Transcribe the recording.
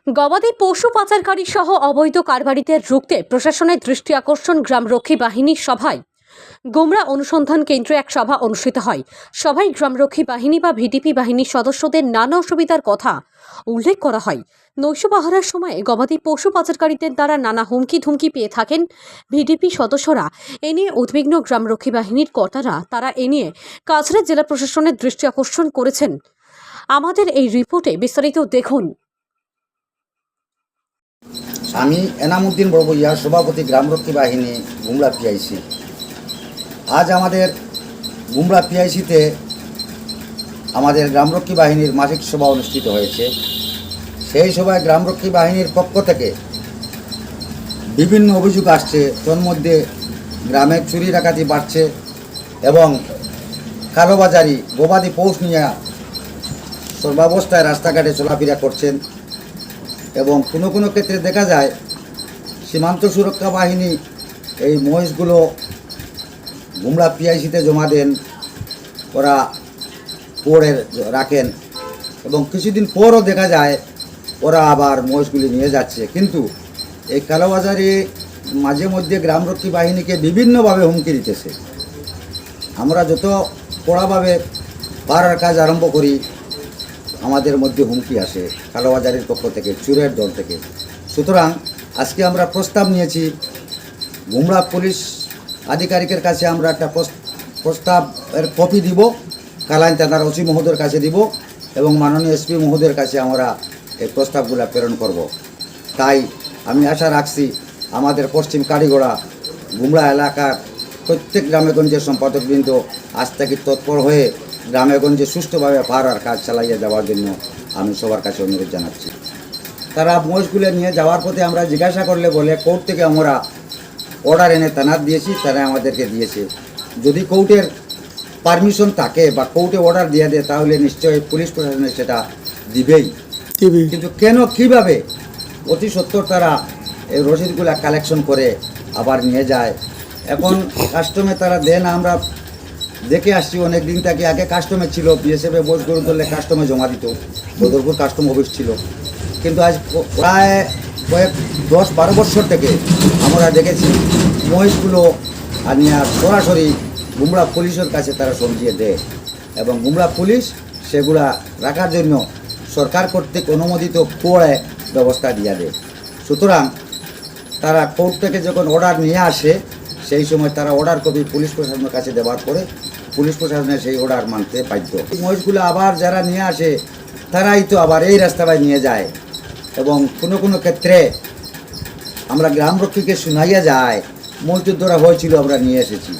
গবাদি পশু পাচারকারী সহ অবৈধ কারবারিদের রুখতে প্রশাসনের দৃষ্টি আকর্ষণ গ্রামরক্ষী বাহিনীর সভায় গুমরা অনুসন্ধান কেন্দ্রে এক সভা অনুষ্ঠিত হয়। সভায় গ্রামরক্ষী বাহিনী বা ভিডিপি বাহিনীর সদস্যদের নানা অসুবিধার কথা উল্লেখ করা হয়। নৈশ পাহারার সময় গবাদি পশু পাচারকারীদের দ্বারা নানা হুমকি ধুমকি পেয়ে থাকেন ভিডিপি সদস্যরা। এ নিয়ে উদ্বিগ্ন গ্রামরক্ষী বাহিনীর কর্তারা তারা এ নিয়ে কাছাড় জেলা প্রশাসনের দৃষ্টি আকর্ষণ করেছেন। আমাদের এই রিপোর্টে বিস্তারিত দেখুন। আমি এনামুদ্দিন বড়বইয়া, সভাপতি গ্রামরক্ষী বাহিনী গুমরা পিআইসি। আজ আমাদের গুমরা পিআইসিতে আমাদের গ্রামরক্ষী বাহিনীর মাসিক সভা অনুষ্ঠিত হয়েছে। সেই সভায় গ্রামরক্ষী বাহিনীর পক্ষ থেকে বিভিন্ন অভিযোগ আসছে। তোর মধ্যে গ্রামের চুরি ডাকাতি বাড়ছে এবং কালোবাজারি গবাদি পৌষ নিয়ে সর্বাবস্থায় রাস্তাঘাটে চলাফেরা করছেন এবং কোনো কোনো ক্ষেত্রে দেখা যায় সীমান্ত সুরক্ষা বাহিনী এই মহিষগুলো গুমরা পিআইসিতে জমা দেন, ওরা পড়ে রাখেন এবং কিছুদিন পরও দেখা যায় ওরা আবার মহিষগুলি নিয়ে যাচ্ছে। কিন্তু এই কালোবাজারে মাঝে মধ্যে গ্রামরক্ষী বাহিনীকে বিভিন্নভাবে হুমকি দিতেছে। আমরা যত কড়াভাবে পাড়ার কাজ আরম্ভ করি আমাদের মধ্যে হুমকি আসে কালোবাজারের পক্ষ থেকে, চুরের দল থেকে। সুতরাং আজকে আমরা প্রস্তাব নিয়েছি, গুমরা পুলিশ আধিকারিকের কাছে আমরা একটা প্রস্তাবের কপি দিব, কালাইন থানার ওসি মহোদয়ের কাছে দিব এবং মাননীয় এসপি মহোদয়ের কাছে আমরা এই প্রস্তাবগুলো প্রেরণ করব। তাই আমি আশা রাখছি আমাদের পশ্চিম কারিগড়া গুমরা এলাকার প্রত্যেক গ্রামেগঞ্জের সম্পাদকবৃন্দ আজ থেকে তৎপর হয়ে গ্রামেগঞ্জে সুষ্ঠুভাবে পাহারার কাজ চালাইয়ে দেওয়ার জন্য আমি সবার কাছে অনুরোধ জানাচ্ছি। তারা মহিষগুলো নিয়ে যাওয়ার পথে আমরা জিজ্ঞাসা করলে বলে কোর্ট থেকে আমরা অর্ডার এনে থানার দিয়েছি, তারা আমাদেরকে দিয়েছে। যদি কোর্টের পারমিশন থাকে বা কোর্টে অর্ডার দিয়ে দেয় তাহলে নিশ্চয়ই পুলিশ প্রশাসনের সেটা দিবেই। কিন্তু কেন কীভাবে অতি সত্বর তারা এই রসিদগুলো কালেকশন করে আবার নিয়ে যায়। এখন কাস্টমে তারা দেন, আমরা দেখে আসছি অনেক দিন থেকে। আগে কাস্টমে ছিল, বিএসএফে বোস গরু ধরলে কাস্টমে জমা দিত, বদরপুর কাস্টম অফিস ছিল। কিন্তু আজ প্রায় কয়েক 10-12 বছর থেকে আমরা দেখেছি মহিষগুলো নিয়ে সরাসরি গুমরা পুলিশের কাছে তারা সমঝিয়ে দেয় এবং গুমরা পুলিশ সেগুলা রাখার জন্য সরকার কর্তৃক অনুমোদিত করে ব্যবস্থা দিয়ে দেয়। সুতরাং তারা কোর্ট থেকে যখন অর্ডার নিয়ে আসে সেই সময় তারা অর্ডার কপি পুলিশ প্রশাসনের কাছে দেওয়ার পরে পুলিশ প্রশাসনের সেই অর্ডার মানতে বাধ্য। মহিষগুলো আবার যারা নিয়ে আসে তারাই তো আবার এই রাস্তায় নিয়ে যায় এবং কোনো কোনো ক্ষেত্রে আমরা গ্রামরক্ষীকে শুনাইয়া যায় মজদুর ধরা হয়েছিল, আমরা নিয়ে এসেছি।